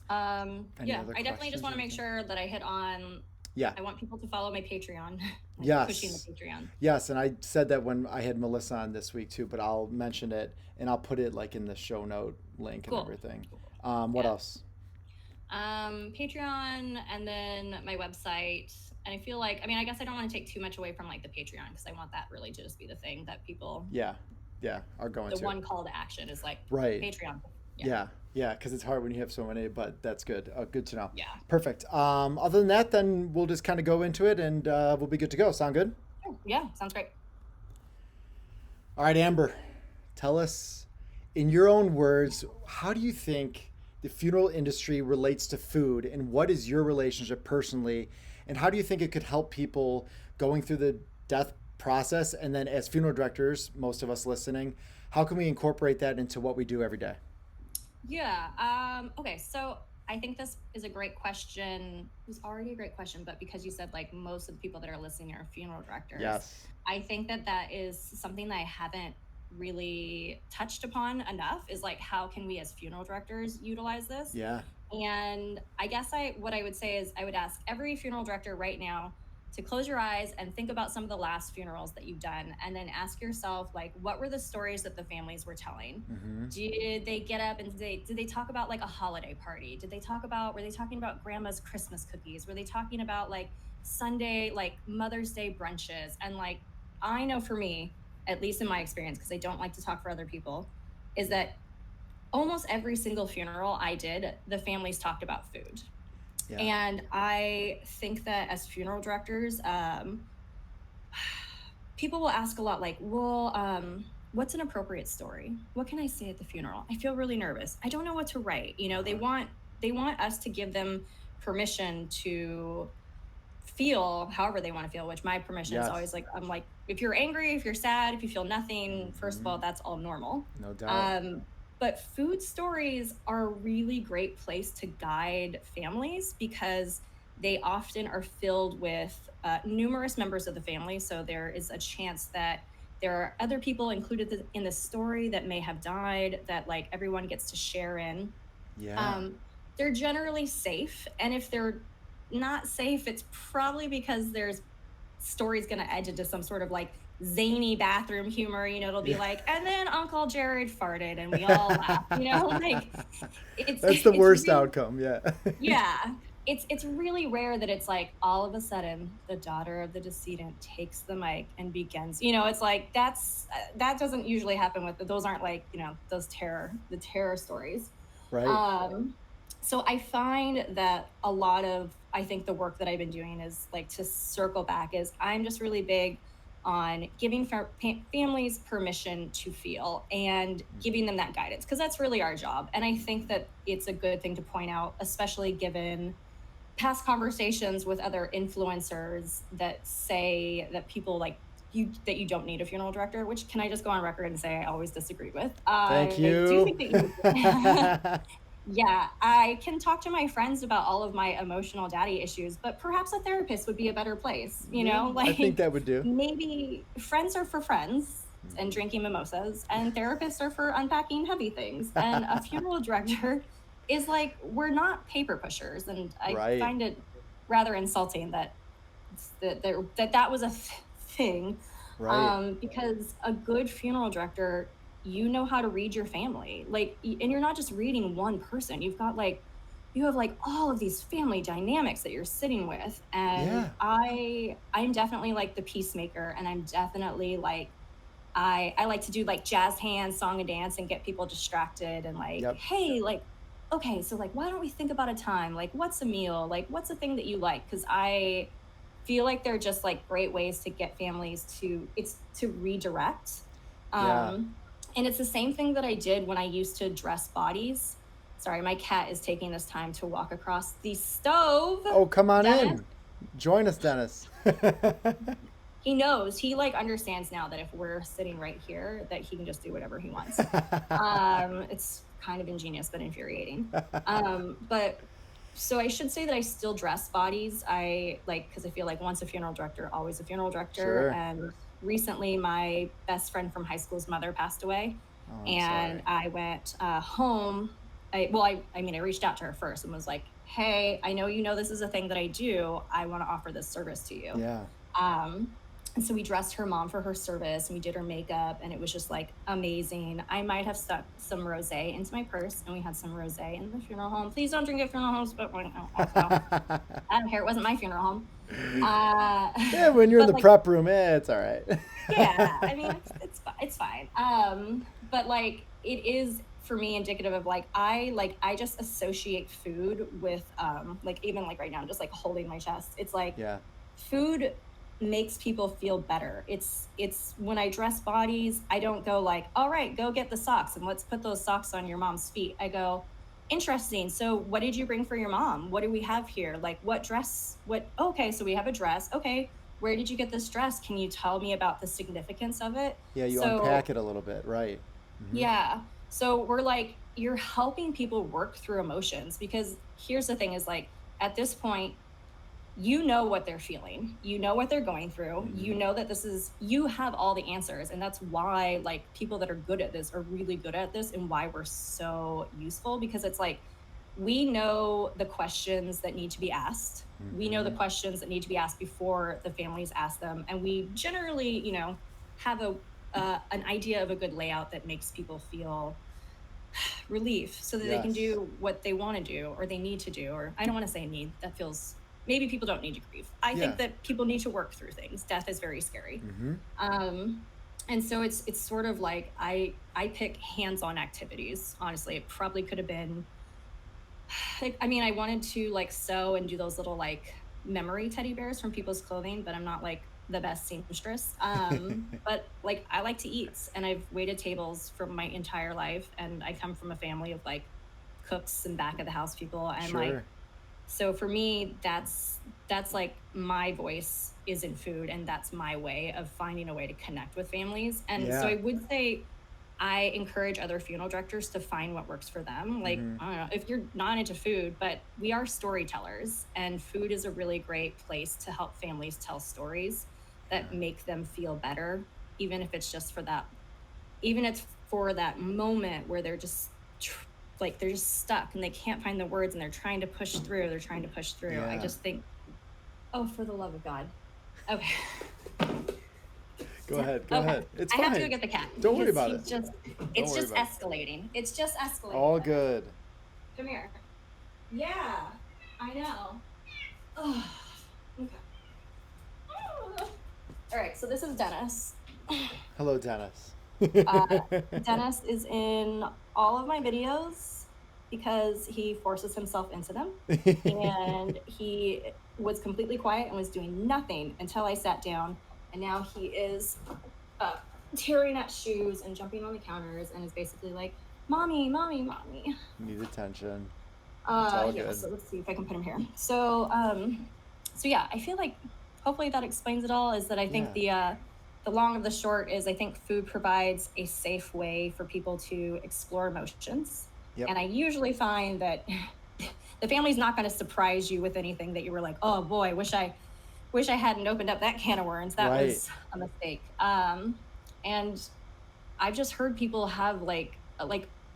Any Yeah, other I definitely just questions or want to make anything? sure that I hit on. Yeah. I want people to follow my Patreon, like pushing the Yes. Patreon. Yes, and I said that when I had Melissa on this week too, but I'll mention it and I'll put it like in the show note link and Cool. everything. Cool. What Yeah. else? Patreon and then my website. And I feel like, I mean, I guess I don't want to take too much away from like the Patreon because I want that really to just be the thing that people, Yeah. Yeah, are going the to. one call to action is like Right. Patreon. Yeah. Yeah. Yeah, because it's hard when you have so many, but that's good. Good to know. Yeah. Perfect. Other than that, then we'll just kind of go into it and we'll be good to go. Sound good? Sure. Yeah. Sounds great. All right, Amber, tell us in your own words, how do you think the funeral industry relates to food, and what is your relationship personally, and how do you think it could help people going through the death process? And then, as funeral directors, most of us listening, how can we incorporate that into what we do every day? Yeah. Okay. So I think this is a great question. It was already a great question, but because you said like most of the people that are listening are funeral directors, Yes. I think that that is something that I haven't really touched upon enough is like, how can we as funeral directors utilize this? Yeah. And I guess what I would say is I would ask every funeral director right now to close your eyes and think about some of the last funerals that you've done and then ask yourself like what were the stories that the families were telling? Mm-hmm. Did they get up and did they talk about like a holiday party? Were they talking about grandma's Christmas cookies? Were they talking about like Sunday like Mother's Day brunches? And like I know for me, at least in my experience because I don't like to talk for other people, is that almost every single funeral I did, the families talked about food. Yeah. And I think that as funeral directors, people will ask a lot like, well, what's an appropriate story? What can I say at the funeral? I feel really nervous. I don't know what to write. You know, Uh-huh. they want us to give them permission to feel however they want to feel, which my permission is Yes. always like, I'm like, if you're angry, if you're sad, if you feel nothing, first of Mm-hmm. all, that's all normal. No doubt. But food stories are a really great place to guide families because they often are filled with numerous members of the family. So there is a chance that there are other people included in the story that may have died that like everyone gets to share in. Yeah. um, they're generally safe. And if they're not safe, it's probably because there's story's going to edge into some sort of like zany bathroom humor. You know, it'll be Yeah. like, and then Uncle Jared farted and we all laugh, you know, like That's the it's worst real. outcome. Yeah. Yeah. It's really rare that it's like all of a sudden the daughter of the decedent takes the mic and begins. You know, it's like that doesn't usually happen with those aren't like, you know, the terror stories. Right. Um, so I find that a lot of, I think the work that I've been doing is like to circle back is I'm just really big on giving families permission to feel and giving them that guidance because that's really our job. And I think that it's a good thing to point out, especially given past conversations with other influencers that say that people like that you don't need a funeral director, which can I just go on record and say I always disagree with. Thank I do you. think that you yeah, I can talk to my friends about all of my emotional daddy issues, but perhaps a therapist would be a better place, you Yeah, know? I think Like that would do. maybe friends are for friends and Mhm. drinking mimosas, and therapists are for unpacking heavy things. And a funeral director is like, we're not paper pushers. And I Right, find it rather insulting that that was a thing, right. because a good funeral director, you know how to read your family, like, and you're not just reading one person. You have like all of these family dynamics that you're sitting with, and Yeah. I'm definitely like the peacemaker, and I'm definitely like I like to do like jazz hands, song and dance, and get people distracted and like, Yep. hey, like, okay, so like, why don't we think about a time? Like, what's a meal? Like, what's a thing that you like? Because I feel like they're just like great ways to get families to redirect. Yeah. Um, and it's the same thing that I did when I used to dress bodies. Sorry, my cat is taking this time to walk across the stove. Oh, come on Dennis, in. Join us, Dennis. he knows, he like understands now that if we're sitting right here, that he can just do whatever he wants. It's kind of ingenious but infuriating. But so I should say that I still dress bodies. I like because I feel like once a funeral director, always a funeral director. Sure. And recently, my best friend from high school's mother passed away, Oh, I'm and sorry. I went home I mean, I reached out to her first and was like, hey, I know this is a thing that I do. I want to offer this service to you. Yeah. Um, and so we dressed her mom for her service and we did her makeup and it was just like amazing. I might have stuck some rosé into my purse and we had some rosé in the funeral home. Please don't drink at funeral homes, but also, I don't care. It wasn't my funeral home. Yeah, when you're in But the like, prep room, it's all right. yeah, I mean, it's fine. But like it is for me indicative of I just associate food with like even like right now I'm just like holding my chest. It's like Yeah. food makes people feel better. It's when I dress bodies, I don't go like, all right, go get the socks and let's put those socks on your mom's feet. I go, interesting. So what did you bring for your mom? What do we have here? Like what dress? What okay, so we have a dress. Okay, where did you get this dress? Can you tell me about the significance of it? Yeah, you So unpack it a little bit, right? Hmm. yeah. So we're like, you're helping people work through emotions because here's the thing is like at this point, you know what they're feeling, you know what they're going through, you Hmm. know that you have all the answers. And that's why like people that are good at this are really good at this and why we're so useful because it's like we know the questions that need to be asked. We know the Hmm. questions that need to be asked before the families ask them. And we generally, have an idea of a good layout that makes people feel relief so that they can Yes. do what they want to do or they need to do. Or I don't want to say need, that feels, maybe people don't need to grieve. I Yeah. think that people need to work through things. Death is very scary. Hmm. um and so it's sort of like I pick hands-on activities. Honestly, it probably could have been like, I mean, I wanted to like sew and do those little like memory teddy bears from people's clothing, but I'm not like the best seamstress. But like I like to eat and I've waited tables for my entire life and I come from a family of like cooks and back of the house people and like Sure. so for me that's like my voice is in food and that's my way of finding a way to connect with families. And so Yeah. I would say I encourage other funeral directors to find what works for them. Like, Hmm. I don't know if you're not into food, but we are storytellers, and food is a really great place to help families tell stories that Yeah. make them feel better, even if it's just for that, even if it's for that moment where they're just like they're just stuck and they can't find the words and they're trying to push through. They're trying to push through. I Yeah. just think, oh, for the love of God. Okay. Go ahead. Go Okay. ahead. It's I have to go fine. get the cat Don't worry because about it. Don't it's worry just about it. escalating. It's just escalating, All Dennis. good. Come here. Yeah, I know. Oh, okay. Oh. All right, so this is Dennis. Hello, Dennis. Uh, Dennis is in all of my videos because he forces himself into them. And he was completely quiet and was doing nothing until I sat down. And now he is uh, tearing at shoes and jumping on the counters and is basically like, mommy, mommy, mommy. Need attention. It's all Yeah, good. so let's see if I can put him here. So yeah, I feel like hopefully that explains it all. Is that I think Yeah. the long of the short is I think food provides a safe way for people to explore emotions. Yep. And I usually find that the family's not going to surprise you with anything that you were like, oh boy, wish I hadn't opened up that can of worms. That Right. was a mistake. And I've just heard people have like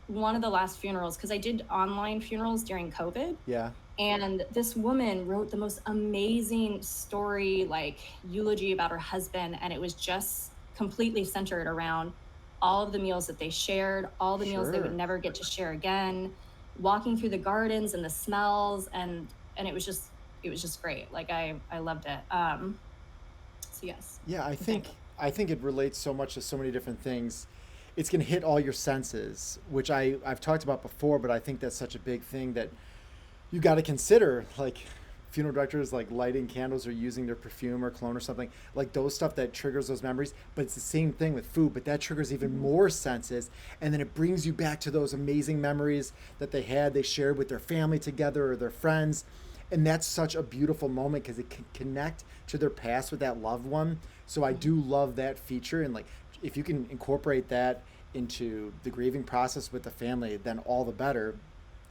one of the last funerals, because I did online funerals during COVID, Yeah. and this woman wrote the most amazing story, like eulogy about her husband, and it was just completely centered around all of the meals that they shared, all the meals they would Sure. never get to share again, walking through the gardens and the smells, and it was just great. Like I loved it. So yes, Yeah, I I think. think I think it relates so much to so many different things. It's going to hit all your senses, which I've talked about before, but I think that's such a big thing that you got to consider. Like funeral directors, like lighting candles or using their perfume or cologne or something, like those stuff that triggers those memories. But it's the same thing with food, but that triggers even Mhm. more senses, and then it brings you back to those amazing memories that they shared with their family together or their friends. And that's such a beautiful moment because it can connect to their past with that loved one. So I do love that feature, and like if you can incorporate that into the grieving process with the family, then all the better.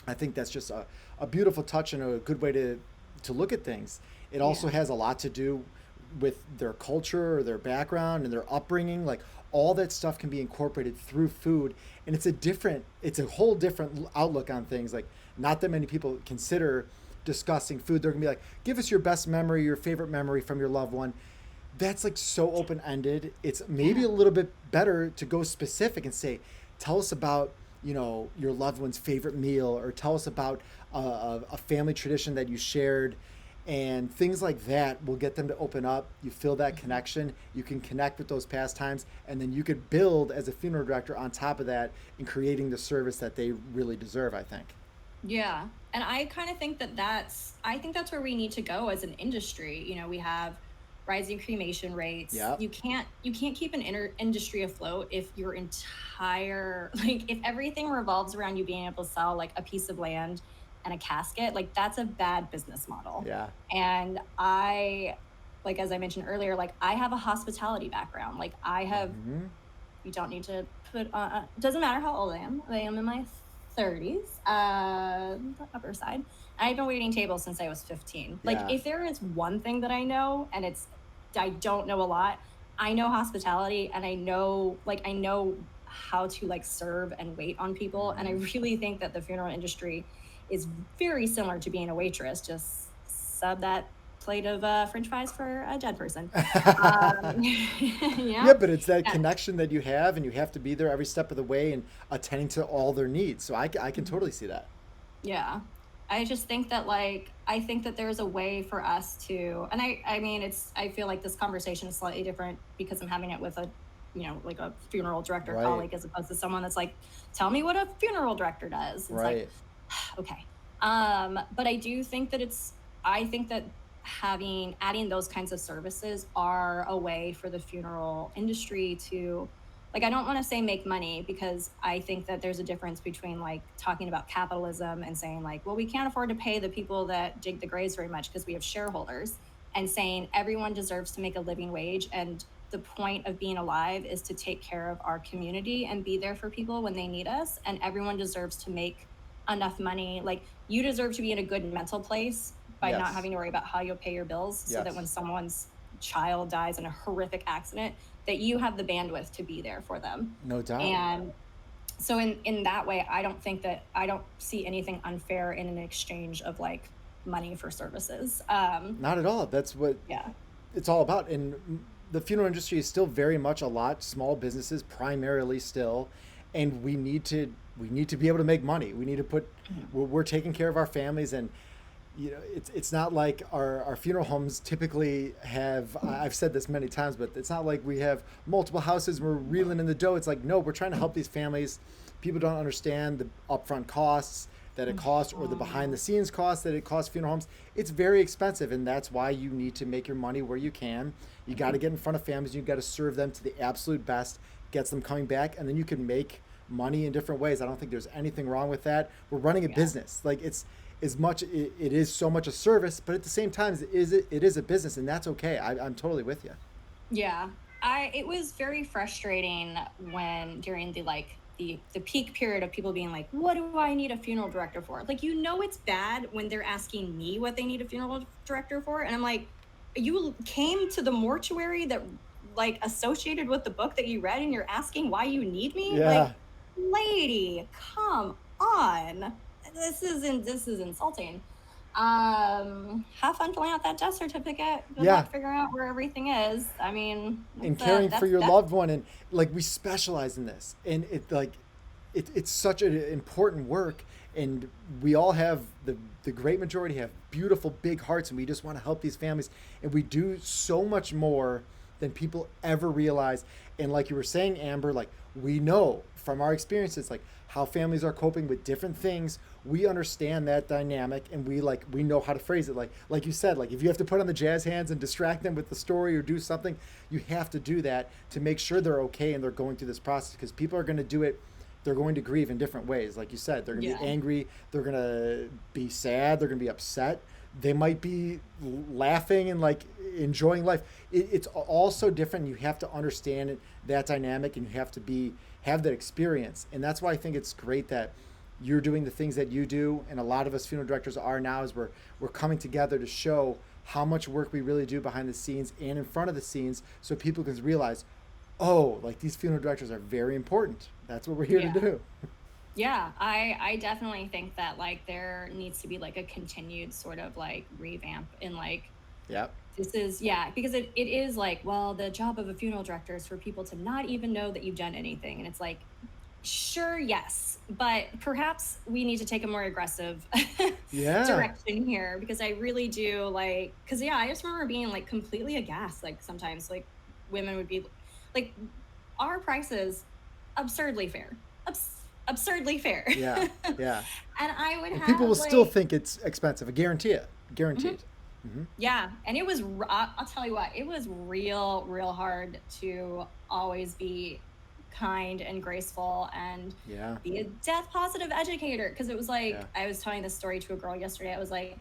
I think that's just a beautiful touch and a good way to look at things. It also Yeah. has a lot to do with their culture or their background and their upbringing. Like all that stuff can be incorporated through food. And it's a whole different outlook on things. Like, not that many people consider discussing food. They're gonna be like, give us your best memory, your favorite memory from your loved one. That's like so open ended. It's maybe Yeah. a little bit better to go specific and say, tell us about, your loved one's favorite meal, or tell us about a family tradition that you shared, and things like that will get them to open up. You feel that connection. You can connect with those pastimes, and then you could build as a funeral director on top of that in creating the service that they really deserve, I think. Yeah. And I kind of think that I think that's where we need to go as an industry. We have rising cremation rates. Yeah. You can't keep an industry afloat if your entire, like, if everything revolves around you being able to sell like a piece of land and a casket, like that's a bad business model. Yeah. And like, as I mentioned earlier, like I have a hospitality background. Like Hmm. you don't need to put doesn't matter how old I am in my 30s, the upper side. I've been waiting tables since I was 15. Like, Yeah. if there is one thing that I know, and I don't know a lot, I know hospitality, and I know how to like serve and wait on people. And I Hmm. really think that the funeral industry is very similar to being a waitress. Just sub that plate of French fries for a dead person. Yeah, Yeah. but it's that Yeah. connection that you have, and you have to be there every step of the way and attending to all their needs. So I can Mhm. totally see that. Yeah. I just think that I think that there's a way for us to, and I mean, I feel like this conversation is slightly different because I'm having it with like a funeral director Right. colleague, as opposed to someone that's like, tell me what a funeral director does. It's like, Right. okay. But I think that adding those kinds of services are a way for the funeral industry to, like, I don't want to say make money, because I think that there's a difference between like talking about capitalism and saying like, well, we can't afford to pay the people that dig the graves very much because we have shareholders, and saying everyone deserves to make a living wage, and the point of being alive is to take care of our community and be there for people when they need us, and everyone deserves to make enough money. Like, you deserve to be in a good mental place by not Yes. having to worry about how you'll pay your bills, so that when Yes. someone's child dies in a horrific accident, that you have the bandwidth to be there for them. No doubt. And so in that way, I don't see anything unfair in an exchange of like money for services. Not at all. That's what Yeah. it's all about. And the funeral industry is still very much a lot small businesses primarily still, and we need to be able to make money. We need to put Mhm. we're taking care of our families, and it's not like our funeral homes typically have. I've said this many times, but it's not like we have multiple houses and we're reeling in the dough. It's like, no, we're trying to help these families. People don't understand the upfront costs that it costs, or the behind the Mhm. scenes costs that it costs funeral homes. It's very expensive, and that's why you need to make your money where you can. You got to get in front of families. You got to serve them to the absolute best, gets them coming back, and then you can make money in different ways. I don't think there's anything wrong with that. We're running a Yeah. business. Like, it is so much a service, but at the same time, it is a business, and that's okay. I'm totally with you. Yeah. It was very frustrating when during the peak period of people being like, what do I need a funeral director for? Like, it's bad when they're asking me what they need a funeral director for. And I'm like, you came to the mortuary that like associated with the book that you read, and you're asking why you need me? Like, Yeah, lady, come on. This is insulting. Have fun filling out that death certificate. Good yeah. luck figuring out where everything is. I mean, And that's caring for your that's loved one, and like, we specialize in this, and it's such an important work, and we all have the great majority have beautiful big hearts, and we just want to help these families, and we do so much more than people ever realize. And like you were saying, Amber, like, we know from our experiences like how families are coping with different things. We understand that dynamic, and we know how to phrase it, like you said, like, if you have to put on the jazz hands and distract them with the story or do something, you have to do that to make sure they're okay and they're going through this process, because people are going to do it. They're going to grieve in different ways. Like you said, they're going to be yeah, angry, they're going to be sad, they're going to be upset, they might be laughing and like enjoying life. It's all so different. You have to understand that dynamic, and you have to have that experience. And that's why I think it's great that you're doing the things that you do, and a lot of us funeral directors are now, is we're coming together to show how much work we really do behind the scenes and in front of the scenes, so people can realize, Oh, like these funeral directors are very important. That's what we're here to Yeah. do. Yeah, I definitely think that like there needs to be like a continued sort of like revamp in like Yep. this is yeah, because it is like, well, the job of a funeral director is for people to not even know that you've done anything. And it's like, sure, yes, but perhaps we need to take a more aggressive Yeah. direction here because I really do like because yeah, I just remember being like completely aghast. Like sometimes like women would be like our prices absurdly fair. Absurdly fair. Yeah. Yeah. And I would And people have will still like think it's expensive. I guarantee it. mhm. Guaranteed. Hmm. Yeah, and it was I'll tell you what, it was real hard to always be kind and graceful and Yeah. be a death positive educator because it was Yeah. like I was telling this story to a girl yesterday. I was like,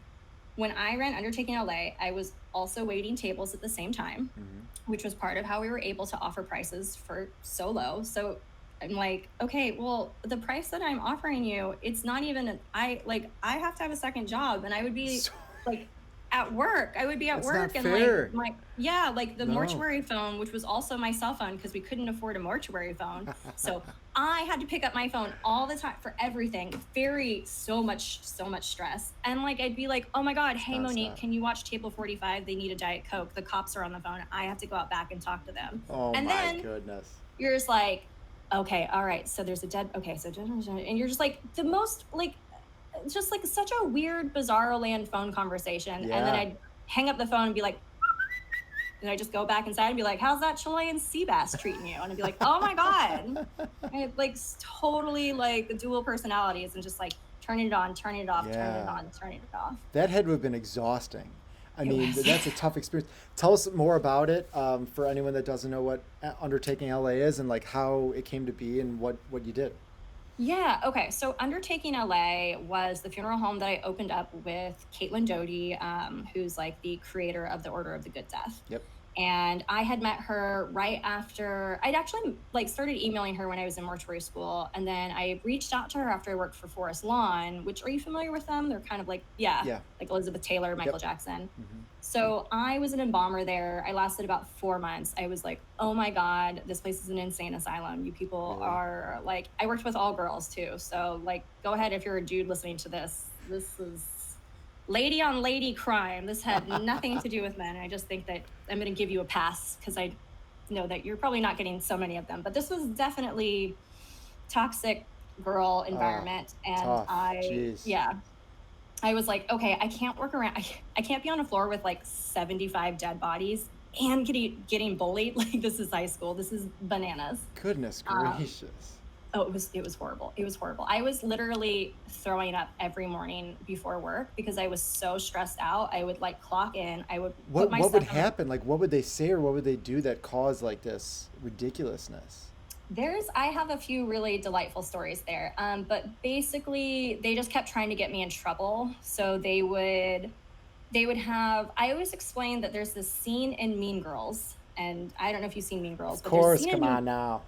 when I ran Undertaking LA, I was also waiting tables at the same time, Hmm. which was part of how we were able to offer prices for so low. So I'm like, okay, well, the price that I'm offering you, it's not even I have to have a second job and I would be So, like at work. I would be at it's not work and like fair. my yeah, like the No. mortuary phone, which was also my cell phone because we couldn't afford a mortuary phone. So I had to pick up my phone all the time for everything. Very so much stress. And like I'd be like, "Oh my god, It's hey Monique, nonstop. can you watch table 45? They need a Diet Coke. The cops are on the phone. I have to go out back and talk to them." Oh And my then goodness. you're just like, "Okay, all right. So there's a dead okay, so and you're just like the most like just like such a weird bizarro land phone conversation. And then Yeah. I'd hang up the phone and be like, and I just go back inside and be like, "How's that Chilean sea bass treating you?" And I'd be like, "Oh my god." I had like totally like the dual personalities and just like turning it on, turning it off, turning it Yeah. on, turning it off. That had to have been exhausting. I It mean, was that's a tough experience. Tell us more about it for anyone that doesn't know what Undertaking LA is and like how it came to be and what you did. yeah. Okay. So Undertaking LA was the funeral home that I opened up with Caitlin Doty, who's like the creator of the Order of the Good Death. Yep. And I had met her right after I'd actually like started emailing her when I was in mortuary school. And then I reached out to her after I worked for Forest Lawn, which are you familiar with them? They're kind of like, yeah, Yeah. like Elizabeth Taylor, Yep. Michael Jackson. Hmm. So I was an embalmer there. I lasted about 4 months. I was like, oh my God, this place is an insane asylum. You people Really. are like, I worked with all girls too. So like, go ahead if you're a dude listening to this. This is lady on lady crime. This had nothing to do with men. I just think that I'm going to give you a pass because I know that you're probably not getting so many of them. But this was definitely toxic girl Oh, environment. And tough. Jeez. yeah, I was like, okay, I can't work around. I can't be on a floor with like 75 dead bodies and getting bullied. Like this is high school. This is bananas. Goodness Um, gracious. oh, it was horrible. It was horrible. I was literally throwing up every morning before work because I was so stressed out. I would like clock in. I would put my What would stuff on the happen? Like, what would they say or what would they do that caused like this ridiculousness? I have a few really delightful stories there. But basically they just kept trying to get me in trouble. So they would have I always explain that there's this scene in Mean Girls, and I don't know if you've seen Mean Girls, Of but there's a course. scene in Come Mean on now.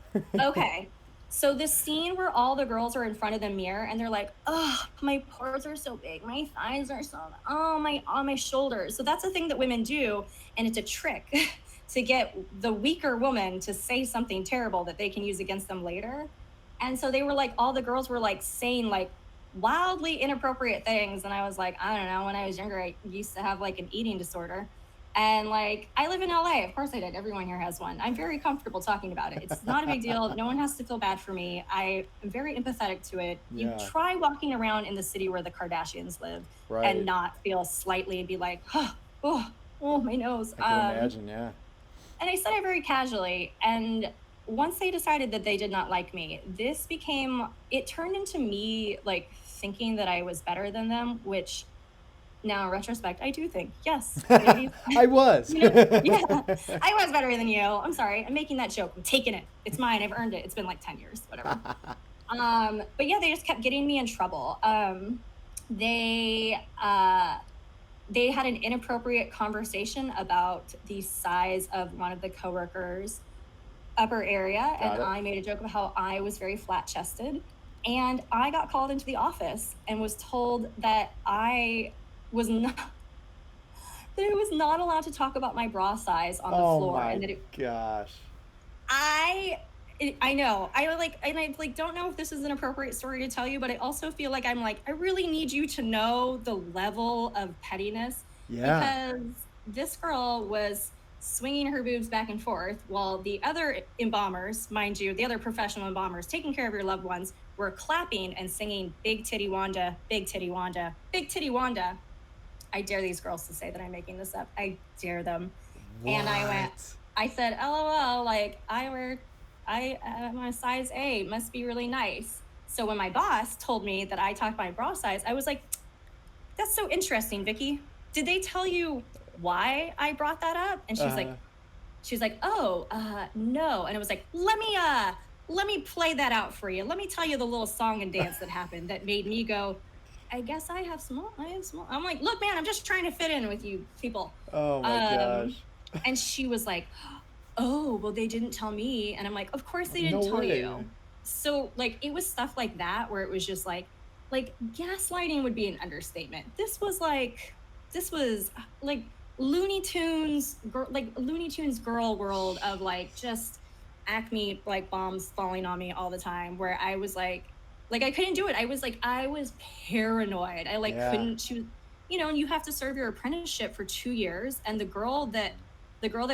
Okay. So this scene where all the girls are in front of the mirror and they're like, "Oh, my pores are so big. My thighs are so oh my on my shoulders." So that's a thing that women do, and it's a trick to get the weaker woman to say something terrible that they can use against them later. And so they were like all the girls were like saying like wildly inappropriate things and I was like, I don't know, when I was younger I used to have like an eating disorder. And like, I live in LA. Of course I did. Everyone here has one. I'm very comfortable talking about it. It's not a big deal. No one has to feel bad for me. I am very empathetic to it. You Yeah. try walking around in the city where the Kardashians live and Right. not feel slightly and be like, oh, my nose. I can imagine. Yeah. And I said it very casually. And once they decided that they did not like me, it turned into me like thinking that I was better than them, which now in retrospect, I do think, yes, maybe, I was. you know, yeah, I was better than you. I'm sorry. I'm making that joke. I'm taking it. It's mine. I've earned it. It's been like 10 years, whatever. But yeah, they just kept getting me in trouble. They, uh, they had an inappropriate conversation about the size of one of the coworkers' upper area, and Got it. I made a joke about how I was very flat chested. And I got called into the office and was told that was not that I was not allowed to talk about my bra size on the Oh floor, my and that it gosh. I I know. I like, and I like don't know if this is an appropriate story to tell you, but I also feel like I'm like, I really need you to know the level of pettiness, Yeah. because this girl was swinging her boobs back and forth while the other embalmers, mind you, the other professional embalmers taking care of your loved ones, were clapping and singing Big Titty Wanda, Big Titty Wanda, Big Titty Wanda. I dare these girls to say that I'm making this up. I dare them. And What? I said, LOL, like I'm a size A, must be really nice. So when my boss told me that I talked my bra size, I was like, that's so interesting, Vicky. Did they tell you why I brought that up? And Uh, she's like, oh, no. And it was like, let me play that out for you. Let me tell you the little song and dance that happened that made me go, I guess I have small. I have small. I'm like, look, man, I'm just trying to fit in with you people. oh my Um, gosh. and she was like, oh, well, they didn't tell me. And I'm like, of course they No didn't tell way. you. So like it was stuff like that where it was just like gaslighting would be an understatement. This was like Looney Tunes girl world of like just Acme like bombs falling on me all the time, where I was like I couldn't do it. I was paranoid. I like Yeah. couldn't choose, and you have to serve your apprenticeship for 2 years. And the girl that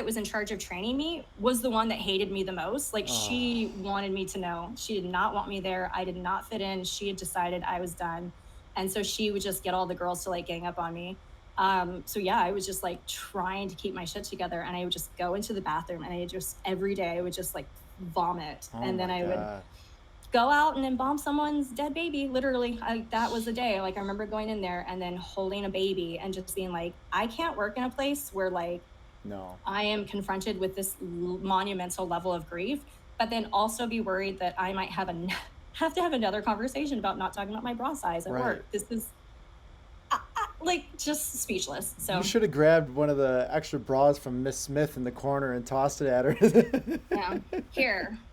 was in charge of training me was the one that hated me the most. Like Oh, she wanted me to know. She did not want me there. I did not fit in. She had decided I was done. And so she would just get all the girls to like gang up on me. So yeah, I was just like trying to keep my shit together, and I would just go into the bathroom, and I just every day I would just like vomit, oh and then my I would God. go out and embalm someone's dead baby. Literally, that was the day. Like I remember going in there and then holding a baby and just being like, I can't work in a place where like No. I am confronted with this monumental level of grief, but then also be worried that I might have to have another conversation about not talking about my bra size at Right. work. This is like just speechless. You So should have grabbed one of the extra bras from Miss Smith in the corner and tossed it at her. yeah,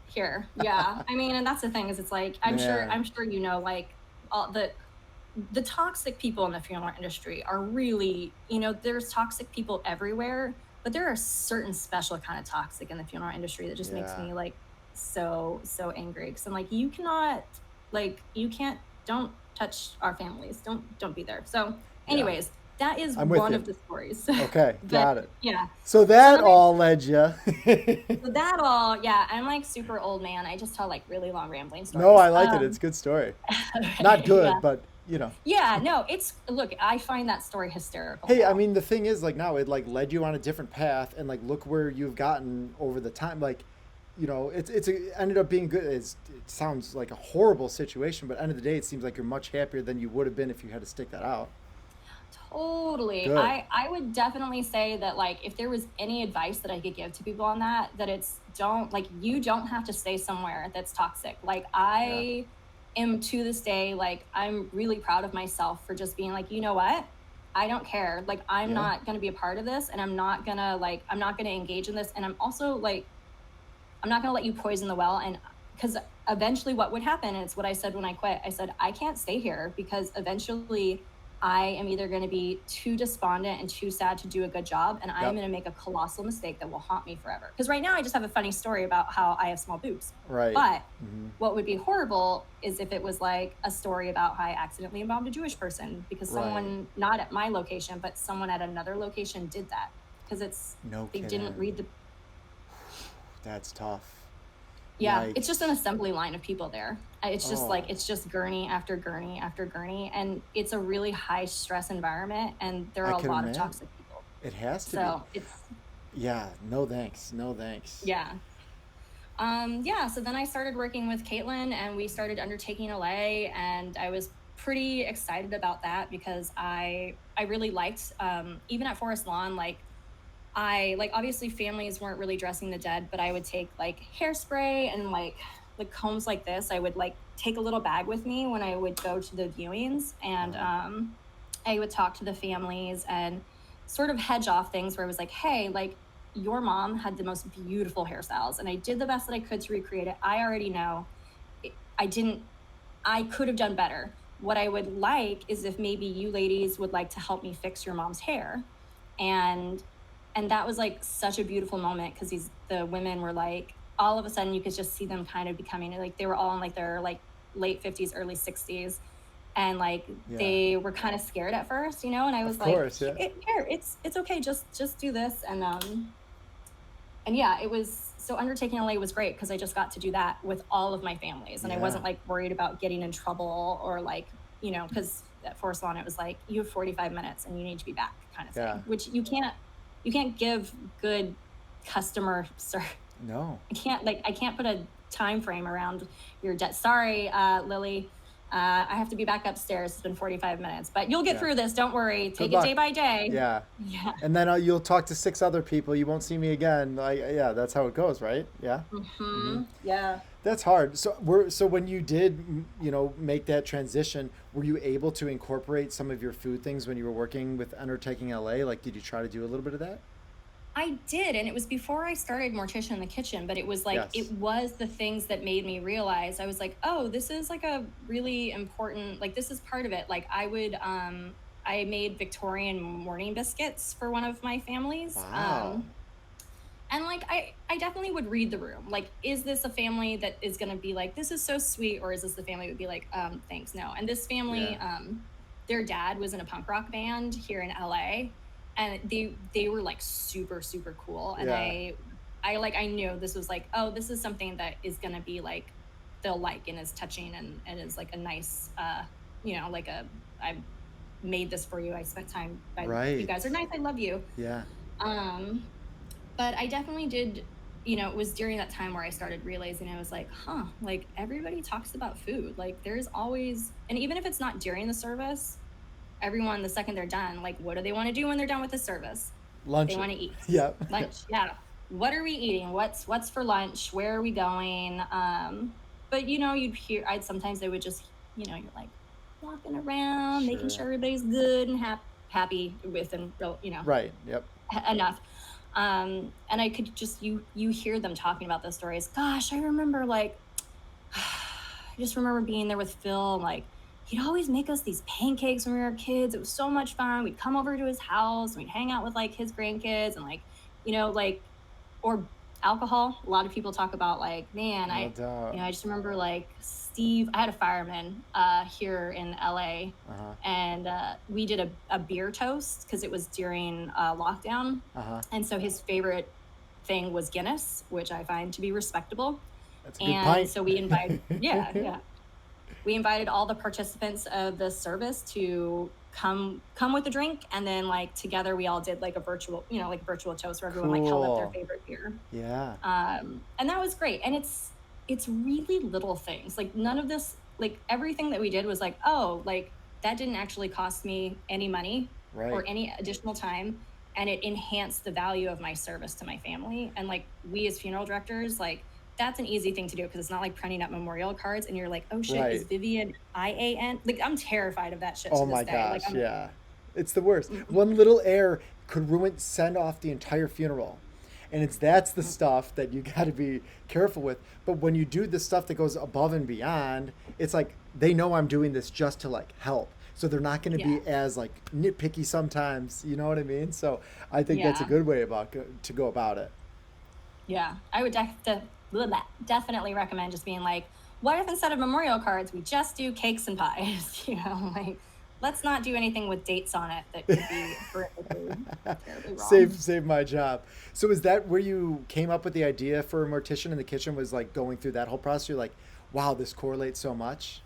here, yeah. I mean, and that's the thing is, it's like Man. I'm sure like all the toxic people in the funeral industry are really, there's toxic people everywhere, but there are certain special kind of toxic in the funeral industry that just makes Yeah. me like so angry, because I'm like, you can't, don't touch our families, don't be there. So Yeah. anyways, that is I'm with one you. of the stories. Okay. But Got it. yeah, So so that then I all led you. so that all, yeah, I'm like super old man. I just tell like really long rambling No, stories. I like it. It's a good story. Not Okay, yeah. good, but you know. Yeah, no, look, I find that story hysterical Hey, I now. mean, the thing is, like, now it like led you on a different path, and like, look where you've gotten over the time. Like, it ended up being good. It sounds like a horrible situation, but end of the day, it seems like you're much happier than you would have been if you had to stick that out. Totally. Good. I would definitely say that like if there was any advice that I could give to people on that, that it's don't like you don't have to stay somewhere that's toxic. Like Yeah. I am to this day, like I'm really proud of myself for just being like, you know what? I don't care. Like I'm Yeah. not going to be a part of this, and I'm not going to engage in this, and I'm also like I'm not going to let you poison the well. And because eventually what would happen, and it's what I said when I quit, I said, I can't stay here because eventually I am either going to be too despondent and too sad to do a good job, and I am Yep. going to make a colossal mistake that will haunt me forever. Because right now I just have a funny story about how I have small boobs. Right. But Hmm. what would be horrible is if it was like a story about how I accidentally embalmed a Jewish person because Right. someone, not at my location, but someone at another location did that. Because No they didn't read kidding. the That's tough. Yeah, it's just an Yikes. assembly line of people there. It's just like Oh, it's just gurney after gurney after gurney, and it's a really high stress environment, and there I are a can lot of imagine. toxic people. It has to be. So it's Yeah. No thanks. No thanks. yeah. Yeah, so then I started working with Caitlin, and we started undertaking LA, and I was pretty excited about that because I really liked, even at Forest Lawn, like I like obviously families weren't really dressing the dead, but I would take like hairspray and like combs like this. I would like take a little bag with me when I would go to the viewings, and Uh, I would talk to the families and sort of hedge off things where I was like, hey, like your mom had the most beautiful hairstyles, and I did the best that I could to recreate it. I already know I didn't, I could have done better. What I would like is if maybe you ladies would like to help me fix your mom's hair. And that was like such a beautiful moment because the women were like, all of a sudden you could just see them kind of becoming like, they were all in like their like late 50s, early 60s. And like Yeah. they were kind of scared at first, you know, and I Of was like, course. Yeah. here, it's okay, just do this. And yeah, it was, so undertaking LA was great because I just got to do that with all of my families, and I Yeah. wasn't like worried about getting in trouble or like, you know, because at Forest Lawn it was like, you have 45 minutes and you need to be back kind of Yeah. thing, which you can't give good customer service. No. I can't put a time frame around your debt. Sorry, Lily. I have to be back upstairs. It's been 45 minutes, but you'll get Yeah. through this. Don't worry. Good Take it day luck. by day. Yeah. Yeah. And then you'll talk to six other people. You won't see me again. Like, yeah, that's how it goes, right? Yeah. Hmm. Yeah. That's hard. So when you did, make that transition, were you able to incorporate some of your food things when you were working with Undertaking LA? Like, did you try to do a little bit of that? I did, and it was before I started Mortician in the Kitchen, but it was like, it Yes. was the things that made me realize. I was like, oh, this is like a really important, like this is part of it. Like I made Victorian morning biscuits for one of my families. Wow. And like I definitely would read the room. Like, is this a family that is going to be like, this is so sweet, or is this the family that would be like, thanks, no. And this Yeah. family, their dad was in a punk rock band here in LA, and they were like super super cool. And Yeah. I knew this was like, oh, this is something that is going to be like, they'll like, and is touching, and is like a nice, like a, I made this for you, I spent time by, you Right. guys are nice, I love you. Yeah. um but I definitely did, it was during that time where I started realizing, I was like, huh, like everybody talks about food. Like there's always, and even if it's not during the service, everyone, the second they're done, like, what do they want to do when they're done with the service? They Lunch. want to eat. Yeah. Lunch. Yeah. What are we eating? What's for lunch? Where are we going? But you'd hear, sometimes they would just, you're like walking around, making Sure. sure everybody's good and happy with, and real, Right. Yep. enough. And I could just, you hear them talking about those stories. Gosh, I remember like I just remember being there with Phil, like he'd always make us these pancakes when we were kids. It was so much fun. We'd come over to his house and we'd hang out with like his grandkids, and like, like, or alcohol. A lot of people talk about like, man, No doubt. I just remember like Steve, I had a fireman here in LA, Uh-huh. and we did a beer toast because it was during lockdown. Uh-huh. And so his favorite thing was Guinness, which I find to be respectable. That's a good And pint. so we invited, yeah, yeah. We invited all the participants of the service to come with a drink, and then like together we all did like a virtual, like a virtual toast where everyone like held up their Cool. favorite beer. Yeah. And that was great. And it's really little things. Like none of this, like everything that we did was like, oh, like that didn't actually cost me any money Right. or any additional time, and it enhanced the value of my service to my family. And like we as funeral directors, like that's an easy thing to do because it's not like printing up memorial cards and you're like, oh shit, is Right. Vivian IAN? Like I'm terrified of that shit Oh to this my day. Like gosh, I'm yeah. It's the worst. mm, One little error could send off the entire funeral. And that's the mm, stuff that you got to be careful with. But when you do the stuff that goes above and beyond, it's like they know I'm doing this just to like help. So they're not going to yeah, be as like nitpicky sometimes, you know what I mean? So I think that's a yeah, good way to go about it. yeah. I would definitely recommend just being like, what if instead of memorial cards we just do cakes and pies? Like let's not do anything with dates on it that could be horrifically, terribly wrong. Save my job. So is that where you came up with the idea for a Mortician in the Kitchen, was like going through that whole process? You're like, wow, this correlates so much.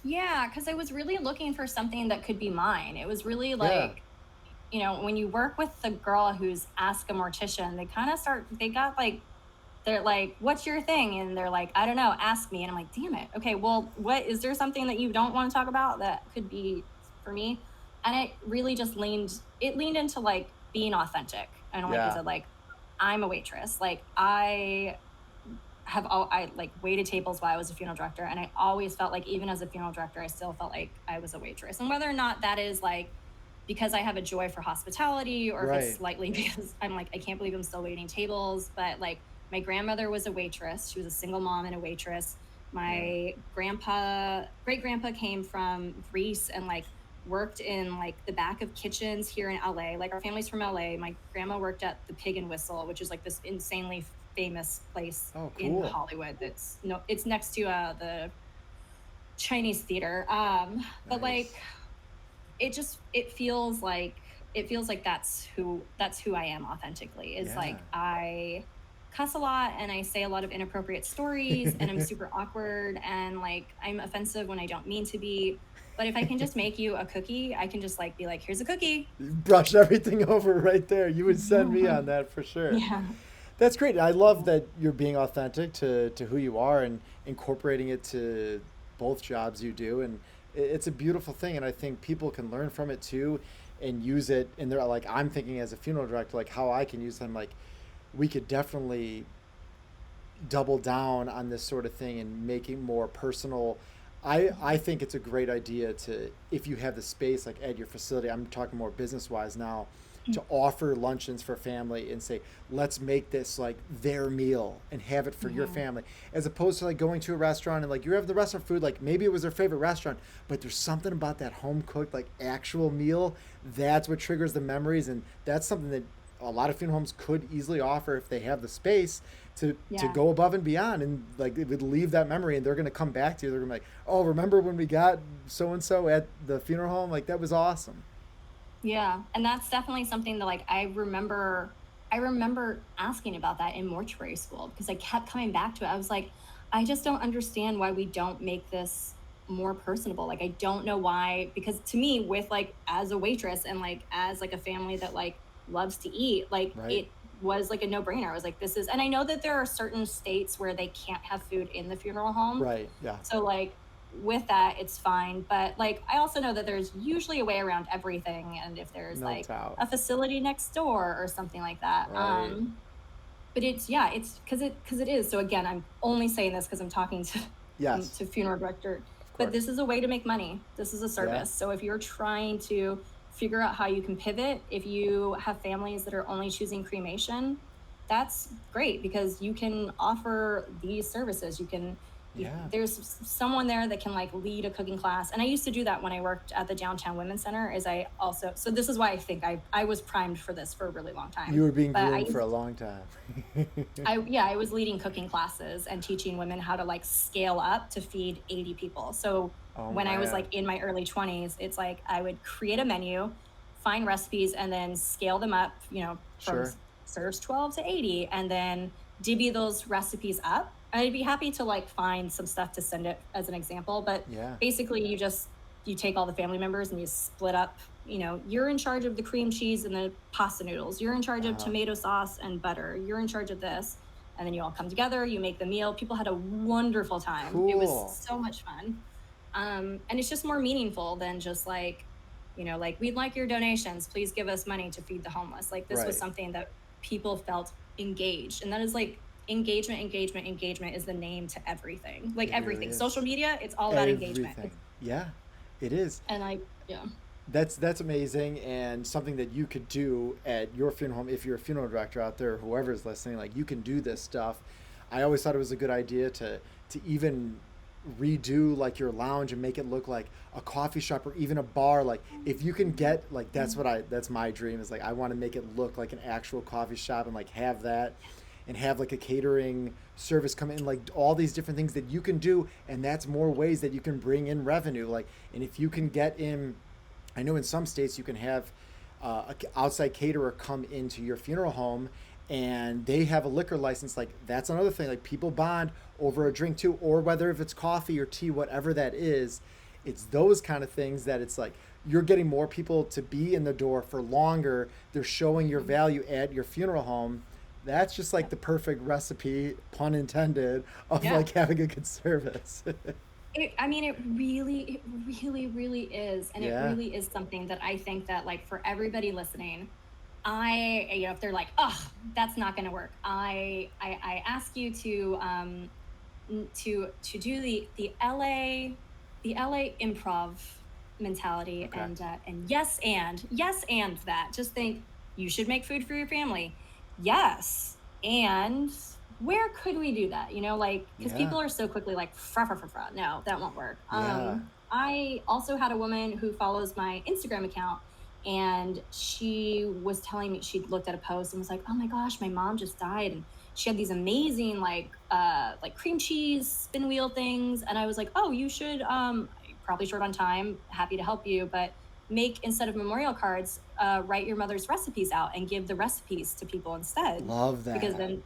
Yeah, because I was really looking for something that could be mine. It was really Yeah. like, when you work with the girl who's Ask a Mortician, they got like, they're like, what's your thing? And they're like, I don't know, ask me. And I'm like, damn it. Okay, well, is there something that you don't want to talk about that could be for me? And it really just leaned into like being authentic. And like I Yeah. said, like, I'm a waitress. Like, I like waited tables while I was a funeral director, and I always felt like even as a funeral director I still felt like I was a waitress. And whether or not that is like because I have a joy for hospitality, or if it's Right. slightly because I'm like, I can't believe I'm still waiting tables. But like my grandmother was a waitress. She was a single mom and a waitress. Yeah. My great grandpa came from Greece and like worked in like the back of kitchens here in LA. Like our family's from LA. My grandma worked at the Pig and Whistle, which is like this insanely famous place Oh, in cool. Hollywood. That's no, it's next to the Chinese theater. But like Nice. it just it feels like that's who I am authentically. Is Yeah. like I cuss a lot and I say a lot of inappropriate stories and I'm super awkward and like I'm offensive when I don't mean to be. But if I can just make you a cookie, I can just like be like, here's a cookie. Brush everything over right there. You would send me on that for sure. Yeah. That's great. I love that you're being authentic to who you are and incorporating it to both jobs you do. And it's a beautiful thing. And I think people can learn from it too and use it. And they're like, I'm thinking as a funeral director, like how I can use them. Like, we could definitely double down on this sort of thing and make it more personal. I think it's a great idea to, if you have the space like at your facility, I'm talking more business wise now, to offer luncheons for family and say, let's make this like their meal and have it for your Mhm. family, as opposed to like going to a restaurant and like you have the restaurant food, like maybe it was their favorite restaurant, but there's something about that home cooked like actual meal that's what triggers the memories. And that's something that a lot of funeral homes could easily offer if they have the space to Yeah. go above and beyond, and like it would leave that memory and they're going to come back to you. They're going to be like, oh, remember when we got so and so at the funeral home, like that was awesome. Yeah, and that's definitely something that like I remember asking about that in mortuary school because I kept coming back to it. I was like, I just don't understand why we don't make this more personable. Like I don't know why, because to me with like as a waitress and like as like a family that like loves to eat, like Right. it was like a no-brainer. I was like, this is, and I know that there are certain states where they can't have food in the funeral home. Right. Yeah. So like with that, it's fine. But like I also know that there's usually a way around everything. And if there's No like doubt. a facility next door or something like that. Right. But it's yeah, it's because it is. So again, I'm only saying this because I'm talking to Yes. to funeral director. Of But course. this is a way to make money. This is a Yeah. service. So if you're trying to figure out how you can pivot, if you have families that are only choosing cremation, that's great because you can offer these services. Yeah. There's someone there that can like lead a cooking class. And I used to do that when I worked at the downtown women's center. Is I also, so this is why I think I was primed for this for a really long You time. were being But groomed for a long time. I was leading cooking classes and teaching women how to like scale up to feed 80 people. So Oh when I was man. like in my early 20s, it's like I would create a menu, find recipes, and then scale them up, from Sure. serves 12 to 80, and then divvy those recipes up. I'd be happy to like find some stuff to send it as an example, but Yeah. basically you take all the family members and you split up, you're in charge of the cream cheese and the pasta noodles. You're in charge of Uh, tomato sauce and butter. You're in charge of this. And then you all come together, you make the meal. People had a wonderful time. It was cool. so much fun. And it's just more meaningful than just like, like we'd like your donations. Please give us money to feed the homeless. Like this was Right. something that people felt engaged. And that is like engagement, engagement, engagement is the name to everything. Like It really everything. Social is. media, it's all about engagement. Everything. Yeah. It is. And I, yeah. That's amazing, and something that you could do at your funeral home if you're a funeral director out there, whoever's listening. Like you can do this stuff. I always thought it was a good idea to even redo like your lounge and make it look like a coffee shop or even a bar. Like if you can get like that's my dream, is like I want to make it look like an actual coffee shop and like have that and have like a catering service come in, like all these different things that you can do. And that's more ways that you can bring in revenue. Like, and if you can get in, I know in some states you can have a outside caterer come into your funeral home and they have a liquor license. Like that's another thing. Like people bond over a drink too, or whether if it's coffee or tea, whatever that is. It's those kind of things that it's like you're getting more people to be in the door for longer. They're showing your value at your funeral home. That's just like Yeah. the perfect recipe, pun intended, of Yeah. like having a good service. I mean, it really, really is. And it Yeah. really is something that I think that, like, for everybody listening, if they're like, oh, that's not going to work, I ask you to do the LA improv mentality Okay. and yes, and that. Just think you should make food for your family. Yes. And where could we do that? Like, because Yeah. people are so quickly like, fra, fra, fra, fra. No, that won't work. Yeah. I also had a woman who follows my Instagram account, and she was telling me she'd looked at a post and was like, oh my gosh, my mom just died. And, she had these amazing like cream cheese spin wheel things, and I was like, oh, you should probably short on time, happy to help you, but make, instead of memorial cards, write your mother's recipes out and give the recipes to people instead, Love because that. then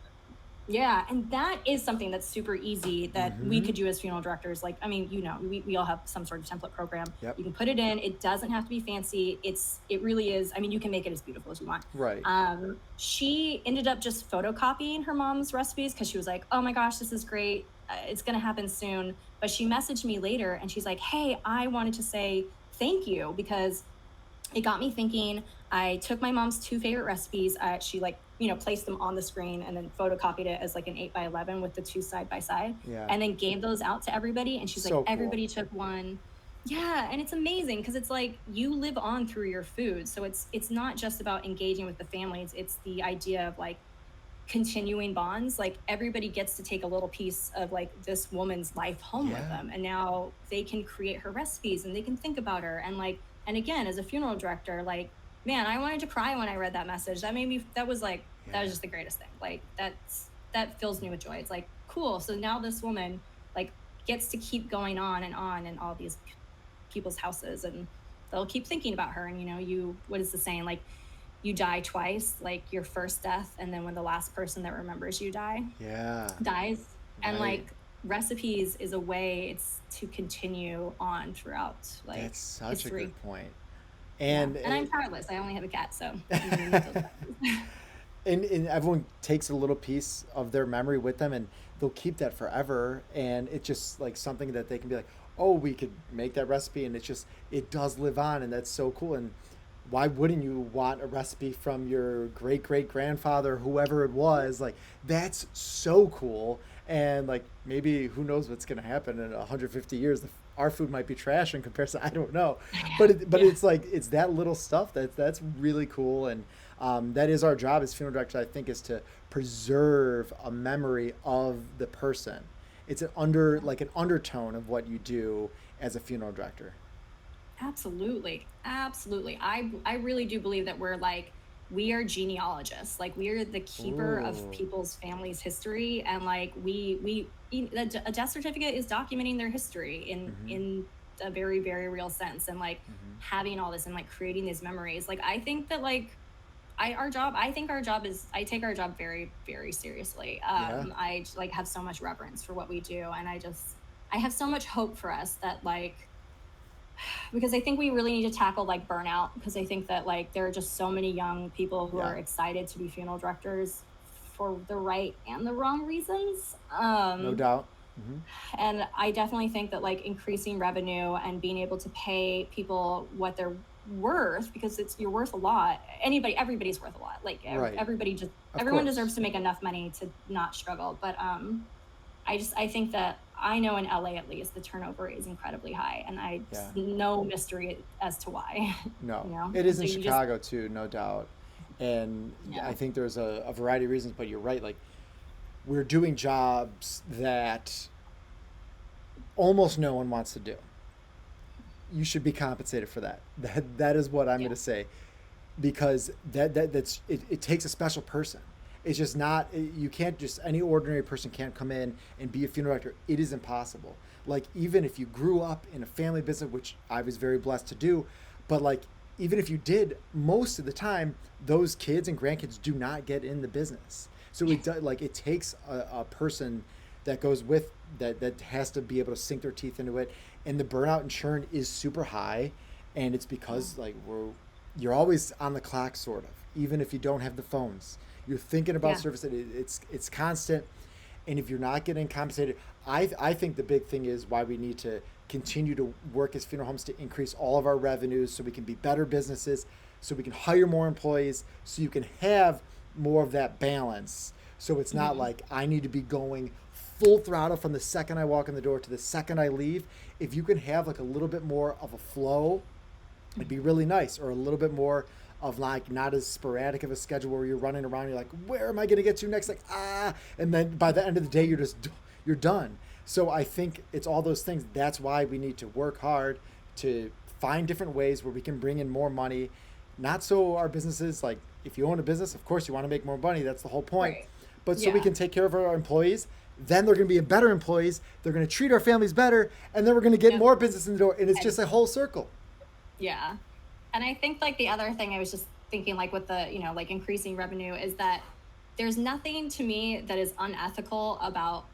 yeah, and that is something that's super easy that we Mm-hmm. could do as funeral directors. Like, I mean, we all have some sort of template program. Yep. You can put it in. It doesn't have to be fancy. It really is. I mean, you can make it as beautiful as you want. Right. She ended up just photocopying her mom's recipes because she was like, oh my gosh, this is great. It's going to happen soon. But she messaged me later and she's like, hey, I wanted to say thank you because it got me thinking. I took my mom's two favorite recipes. She like, placed them on the screen and then photocopied it as like an 8x11 with the two side by side, Yeah. and then gave those out to everybody. And she's like, So cool. everybody took one. Yeah, and it's amazing because it's like you live on through your food. So it's not just about engaging with the families. It's the idea of like continuing bonds. Like everybody gets to take a little piece of like this woman's life home with Yeah. them, and now they can create her recipes and they can think about her. And like, and again, as a funeral director, like, man, I wanted to cry when I read that message. That made me, that was like, that was Yeah. just the greatest thing. Like that fills me with joy. It's like, cool, so now this woman like gets to keep going on in all these people's houses, and they'll keep thinking about her. And you, what is the saying, like, you die twice, like your first death, and then when the last person that remembers you Yeah. dies. And Right. like recipes is a way, it's to continue on throughout like That's such a history. good point. Yeah, And and I'm childless, I only have a cat, so I'm gonna need those recipes. and everyone takes a little piece of their memory with them, and they'll keep that forever, and it's just like something that they can be like, oh, we could make that recipe, and it's just, it does live on, and that's so cool. And why wouldn't you want a recipe from your great great grandfather, whoever it was? Like, that's so cool. And like, maybe who knows what's going to happen in 150 years. Our food might be trash in comparison, I don't know. But Yeah, it's like, it's that little stuff that's really cool. And that is our job as funeral directors, I think, is to preserve a memory of the person. It's an under, like an undertone of what you do as a funeral director. absolutely, absolutely. I really do believe that we're like, we are genealogists, like we are the keeper of Ooh. people's families history. And like a death certificate is documenting their history Mm-hmm. in a very very real sense. And like Mm-hmm. having all this and like creating these memories, like I think that like I think our job is, I take our job very very seriously. Yeah. I like have so much reverence for what we do, and I have so much hope for us that like, because I think we really need to tackle like burnout, because I think that like there are just so many young people who Yeah. are excited to be funeral directors for the right and the wrong reasons. No doubt. Mm-hmm. And I definitely think that like increasing revenue and being able to pay people what they're worth, because you're worth a lot. Everybody's worth a lot. Like Right. everybody just, Of everyone course. deserves to make enough money to not struggle. But I think that I know in LA at least the turnover is incredibly high, and I Yeah. just no mystery as to why. No, You know, it and is so in you just, Chicago too, no doubt. And yeah, I think there's a variety of reasons, but you're right. Like, we're doing jobs that almost no one wants to do. You should be compensated for that. That is what I'm yeah, going to say, because it takes a special person. It's just not, you can't just, any ordinary person can't come in and be a funeral director. It is impossible. Like, even if you grew up in a family business, which I was very blessed to do, but like, even if you did, most of the time those kids and grandkids do not get in the business. So yeah, like, it takes a person that goes with that has to be able to sink their teeth into it. And the burnout and churn is super high, and it's yeah, because like, you're always on the clock, sort of, even if you don't have the phones. You're thinking about yeah, service. It's constant, and if you're not getting compensated, I think the big thing is why we need to continue to work as funeral homes to increase all of our revenues, so we can be better businesses, so we can hire more employees, so you can have more of that balance. So it's not mhm, like I need to be going full throttle from the second I walk in the door to the second I leave. If you can have like a little bit more of a flow, it'd be really nice. Or a little bit more of like, not as sporadic of a schedule where you're running around, you're like, where am I going to get to next, like, and then by the end of the day you're done. So I think it's all those things. That's why we need to work hard to find different ways where we can bring in more money. Not so our businesses, like, if you own a business, of course you want to make more money, that's the whole point. right, but so we Yeah. can take care of our employees. Then they're going to be better employees. They're going to treat our families better, and then we're going to get Yep. more business in the door. And it's And just a whole circle. yeah. And I think like the other thing I was just thinking like with the, like increasing revenue is that there's nothing to me that is unethical about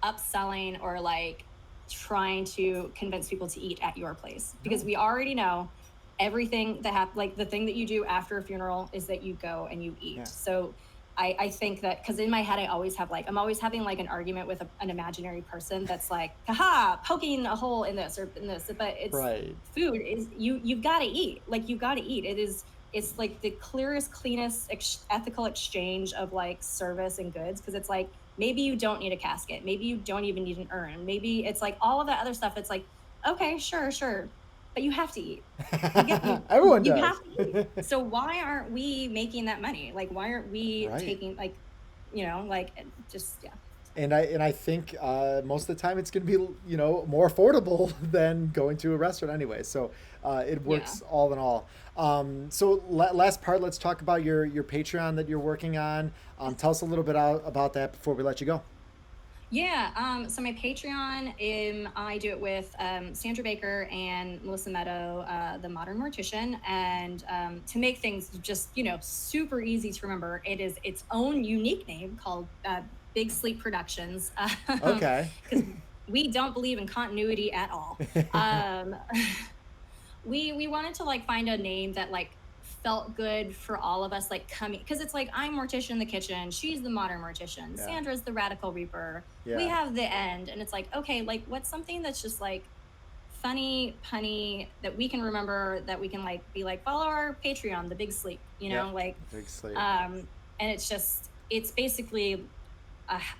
upselling or like trying to convince people to eat at your place, because No. we already know everything that like the thing that you do after a funeral is that you go and you eat. Yeah. So I think that because in my head I always have like I'm always having like an argument with an imaginary person that's like, haha, poking a hole in this or in this, but it's Right. food is you've got to eat. Like you got to eat. It's like the clearest, cleanest ethical exchange of like service and goods, because it's like maybe you don't need a casket, maybe you don't even need an urn, maybe it's like all of that other stuff. It's like, okay, sure, but you have to eat. You get Everyone you have does. to eat. So why aren't we making that money? Like why aren't we Right. taking like, like just yeah. And I think most of the time it's going to be more affordable than going to a restaurant anyway. So it Yeah. works all in all. So last part, let's talk about your Patreon that you're working on. Tell us a little bit about that before we let you go. Yeah. So my Patreon, I do it with Sandra Baker and Melissa Meadow, the Modern Mortician. And to make things just, super easy to remember, it is its own unique name called Big Sleep Productions, Okay. because we don't believe in continuity at all. Um, we wanted to like find a name that like felt good for all of us, like coming, because it's like I'm Mortician in the kitchen, she's the Modern Mortician, Yeah. Sandra's the Radical Reaper, we Yeah. have the end, and it's like, okay, like what's something that's just like funny, punny, that we can remember, that we can like be like, follow our Patreon, the Big Sleep, Yep. like Big sleep. and it's basically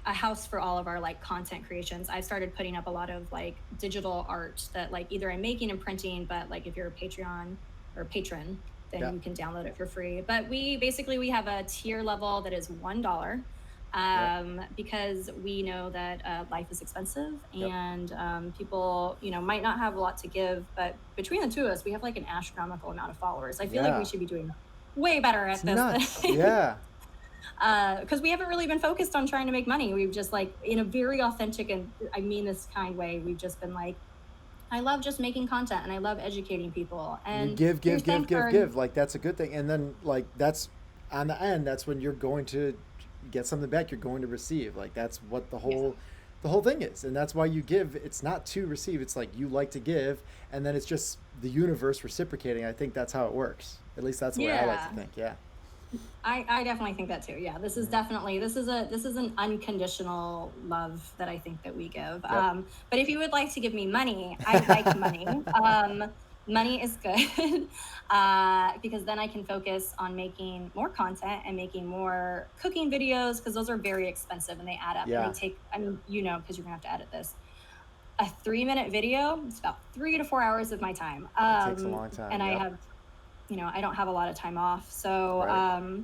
a house for all of our like content creations. I've started putting up a lot of like digital art that like either I'm making and printing, but like if you're a Patreon or patron, then Yeah. you can download it for free. But we have a tier level that is $1. Yep. Because we know that life is expensive, Yep. and people might not have a lot to give, but between the two of us we have like an astronomical amount of followers. I feel like we Yeah. should be doing way better It's at this nuts. than Yeah. because we haven't really been focused on trying to make money. We've just like, in a very authentic, and I mean this kind way, we've just been like, I love just making content and I love educating people. You And give, here's give, give, thanks give, for give. Like that's a good thing. And then like that's on the end. That's when you're going to get something back. You're going to receive. Like that's what the yeah, whole thing is. And that's why you give. It's not to receive. It's like you like to give, and then it's just the universe reciprocating. I think that's how it works. At least that's the way I like yeah. to think. Yeah. I definitely think that too. Yeah, this is definitely this is an unconditional love that I think that we give. Yep. But if you would like to give me money, I like money. Money is good because then I can focus on making more content and making more cooking videos, because those are very expensive and they add up. Yeah. And they take, I mean, because you're gonna have to edit this. A 3-minute video, it's about 3 to 4 hours of my time. It takes a long time. And I Yep. have I don't have a lot of time off. So, Right.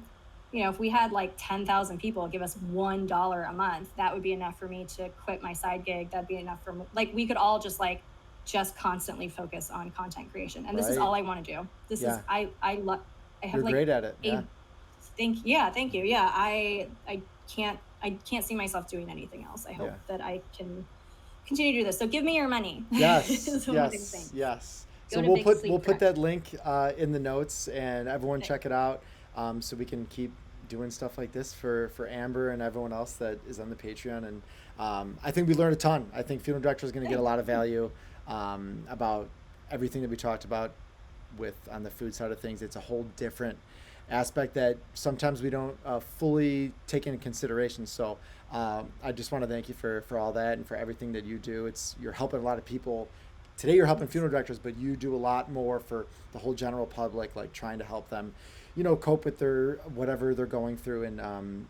if we had like 10,000 people give us $1 a month, that would be enough for me to quit my side gig. That'd be enough for like, we could all just constantly focus on content creation. And this is Right. all I want to do. This is, Yeah. I love, I have You're like great at it. a Yeah. thank you. Yeah. I can't see myself doing anything else. I hope Yeah. that I can continue to do this. So give me your money. Yes. Is what I'm saying. Yes. Yes. Go So to we'll Big put Sleep we'll put that Production. link in the notes, and everyone Okay. check it out, so we can keep doing stuff like this for Amber and everyone else that is on the Patreon. And I think we learned a ton. I think funeral director is going to get a lot of value about everything that we talked about with on the food side of things. It's a whole different aspect that sometimes we don't fully take into consideration. So I just want to thank you for all that and for everything that you do. You're helping a lot of people. Today you're helping funeral directors, but you do a lot more for the whole general public, like trying to help them, cope with their whatever they're going through. And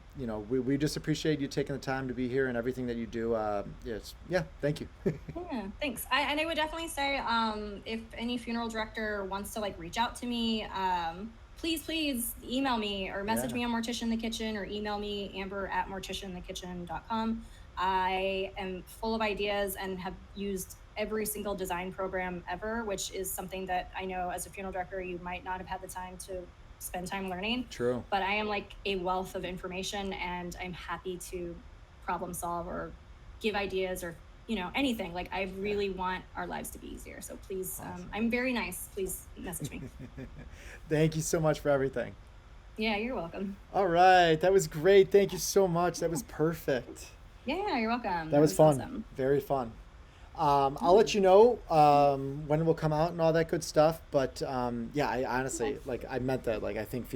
we just appreciate you taking the time to be here and everything that you do. Yes, yeah, thank you. Yeah, thanks. And I would definitely say, if any funeral director wants to like reach out to me, please email me or message Yeah. me on Mortician in the Kitchen, or email me amber@morticianthekitchen.com. I am full of ideas and have used every single design program ever, which is something that I know as a funeral director you might not have had the time to spend time learning. True. But I am like a wealth of information, and I'm happy to problem solve or give ideas or, anything. Like, I Yeah. really want our lives to be easier. So please, Awesome. I'm very nice. Please message me. Thank you so much for everything. Yeah, you're welcome. All right. That was great. Thank you so much. That was perfect. Yeah, you're welcome. That That was was fun. awesome. Very fun. I'll let you know when it will come out and all that good stuff. But yeah, I honestly, like, I meant that. Like, I think